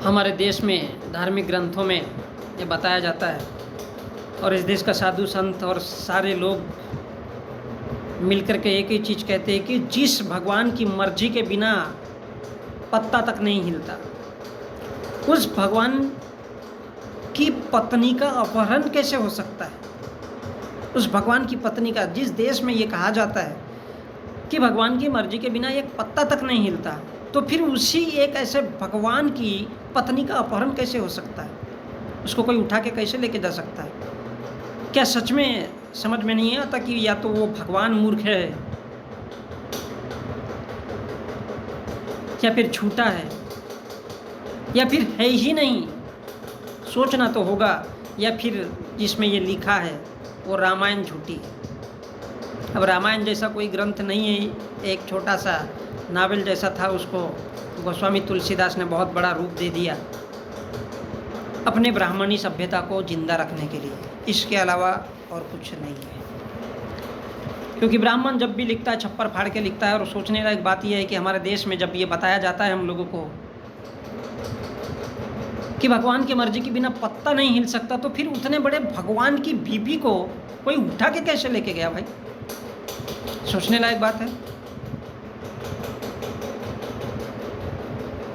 हमारे देश में धार्मिक ग्रंथों में ये बताया जाता है और इस देश का साधु संत और सारे लोग मिलकर के एक ही चीज़ कहते हैं कि जिस भगवान की मर्जी के बिना पत्ता तक नहीं हिलता, उस भगवान की पत्नी का अपहरण कैसे हो सकता है। उस भगवान की पत्नी का, जिस देश में ये कहा जाता है कि भगवान की मर्जी के बिना एक पत्ता तक नहीं हिलता, तो फिर उसी एक ऐसे भगवान की पत्नी का अपहरण कैसे हो सकता है। उसको कोई उठा के कैसे लेके जा सकता है। क्या सच में समझ में नहीं आता कि या तो वो भगवान मूर्ख है या फिर झूठा है या फिर है ही नहीं, सोचना तो होगा, या फिर जिसमें ये लिखा है वो रामायण झूठी है। अब रामायण जैसा कोई ग्रंथ नहीं है, एक छोटा सा नावल जैसा था, उसको गोस्वामी तुलसीदास ने बहुत बड़ा रूप दे दिया अपने ब्राह्मणी सभ्यता को जिंदा रखने के लिए। इसके अलावा और कुछ नहीं है, क्योंकि ब्राह्मण जब भी लिखता है छप्पर फाड़ के लिखता है। और सोचने लायक बात यह है कि हमारे देश में जब ये बताया जाता है हम लोगों को कि भगवान की मर्जी के बिना पत्ता नहीं हिल सकता, तो फिर उतने बड़े भगवान की बीबी को कोई उठा के कैसे लेके गया भाई। सोचने लायक बात है।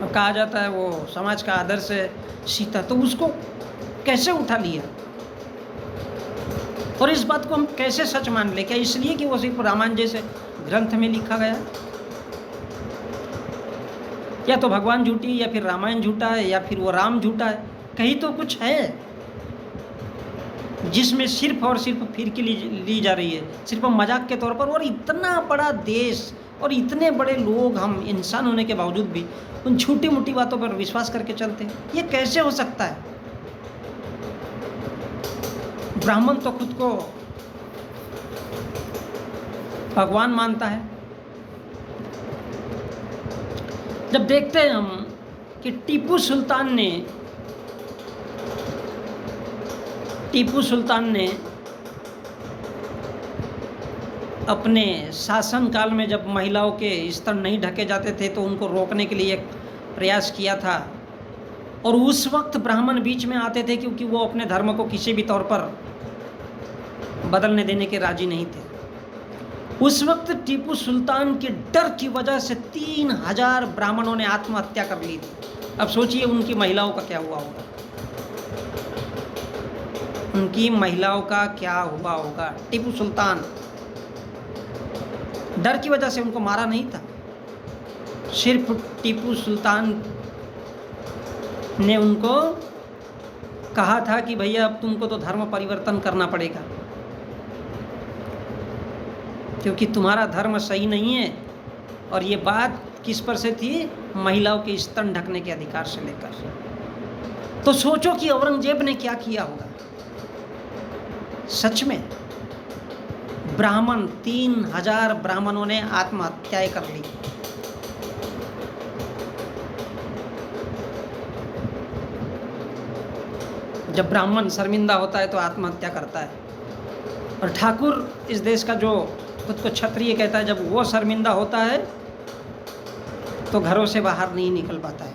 अब कहा जाता है वो समाज का आदर्श है सीता, तो उसको कैसे उठा लिया और इस बात को हम कैसे सच मान ले। क्या इसलिए कि वो सिर्फ रामायण जैसे ग्रंथ में लिखा गया, या तो भगवान झूठी या फिर रामायण झूठा है या फिर वो राम झूठा है। कहीं तो कुछ है जिसमें सिर्फ और सिर्फ फिरकी ली जा रही है, सिर्फ मजाक के तौर पर। और इतना बड़ा देश और इतने बड़े लोग, हम इंसान होने के बावजूद भी उन छोटी मोटी बातों पर विश्वास करके चलते हैं। ये कैसे हो सकता है। ब्राह्मण तो खुद को भगवान मानता है। जब देखते हैं हम कि टीपू सुल्तान ने अपने शासन काल में जब महिलाओं के स्तर नहीं ढके जाते थे तो उनको रोकने के लिए एक प्रयास किया था। और उस वक्त ब्राह्मण बीच में आते थे क्योंकि वो अपने धर्म को किसी भी तौर पर बदलने देने के राजी नहीं थे। उस वक्त टीपू सुल्तान के डर की वजह से 3000 ब्राह्मणों ने आत्महत्या कर ली थी। अब सोचिए उनकी महिलाओं का क्या हुआ होगा, उनकी महिलाओं का क्या हुआ होगा। टीपू सुल्तान डर की वजह से उनको मारा नहीं था, सिर्फ टीपू सुल्तान ने उनको कहा था कि भैया अब तुमको तो धर्म परिवर्तन करना पड़ेगा, क्योंकि तुम्हारा धर्म सही नहीं है। और ये बात किस पर से थी, महिलाओं के स्तन ढकने के अधिकार से लेकर। तो सोचो कि औरंगजेब ने क्या किया होगा। सच में ब्राह्मण 3000 ब्राह्मणों ने आत्महत्याएं कर ली। जब ब्राह्मण शर्मिंदा होता है तो आत्महत्या करता है, और ठाकुर इस देश का जो खुद को क्षत्रिय कहता है, जब वो शर्मिंदा होता है तो घरों से बाहर नहीं निकल पाता है।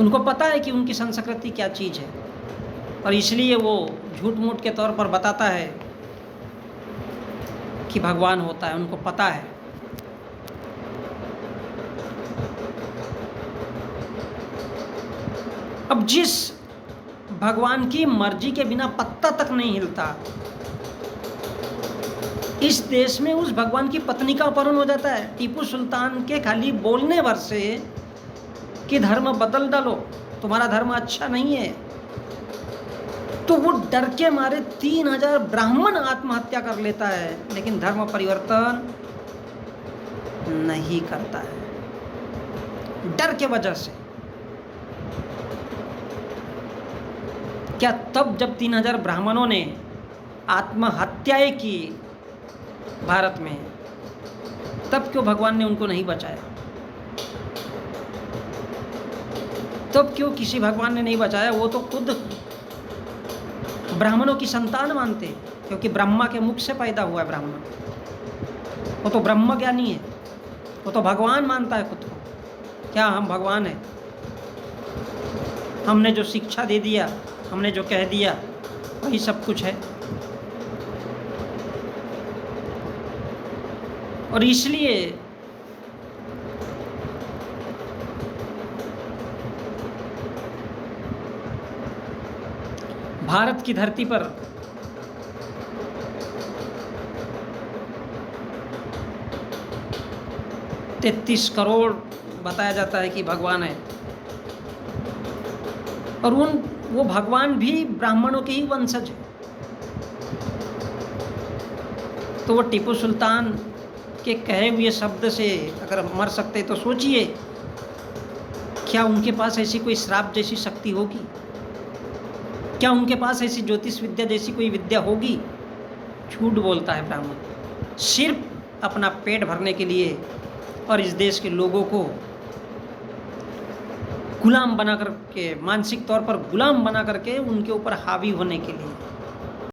उनको पता है कि उनकी संस्कृति क्या चीज़ है, और इसलिए वो झूठ मूठ के तौर पर बताता है कि भगवान होता है। उनको पता है। अब जिस भगवान की मर्जी के बिना पत्ता तक नहीं हिलता, इस देश में उस भगवान की पत्नी का अपहरण हो जाता है। टीपू सुल्तान के खाली बोलने भर से कि धर्म बदल डालो, तुम्हारा धर्म अच्छा नहीं है, तो वो डर के मारे 3000 ब्राह्मण आत्महत्या कर लेता है, लेकिन धर्म परिवर्तन नहीं करता है डर के वजह से। क्या तब जब 3000 ब्राह्मणों ने आत्महत्याएं की भारत में, तब क्यों भगवान ने उनको नहीं बचाया? तब क्यों किसी भगवान ने नहीं बचाया? वो तो खुद ब्राह्मणों की संतान मानते, क्योंकि ब्रह्मा के मुख से पैदा हुआ है ब्राह्मण। वो तो ब्रह्म ज्ञानी है, वो तो भगवान मानता है खुद को। क्या हम भगवान हैं? हमने जो शिक्षा दे दिया, हमने जो कह दिया, वही सब कुछ है। और इसलिए भारत की धरती पर तैंतीस करोड़ बताया जाता है कि भगवान है, और वो भगवान भी ब्राह्मणों के ही वंशज है। तो वो टीपू सुल्तान के कहे हुए शब्द से अगर मर सकते तो सोचिए, क्या उनके पास ऐसी कोई श्राप जैसी शक्ति होगी? क्या उनके पास ऐसी ज्योतिष विद्या जैसी कोई विद्या होगी? झूठ बोलता है ब्राह्मण, सिर्फ अपना पेट भरने के लिए और इस देश के लोगों को गुलाम बना करके, मानसिक तौर पर गुलाम बना करके उनके ऊपर हावी होने के लिए।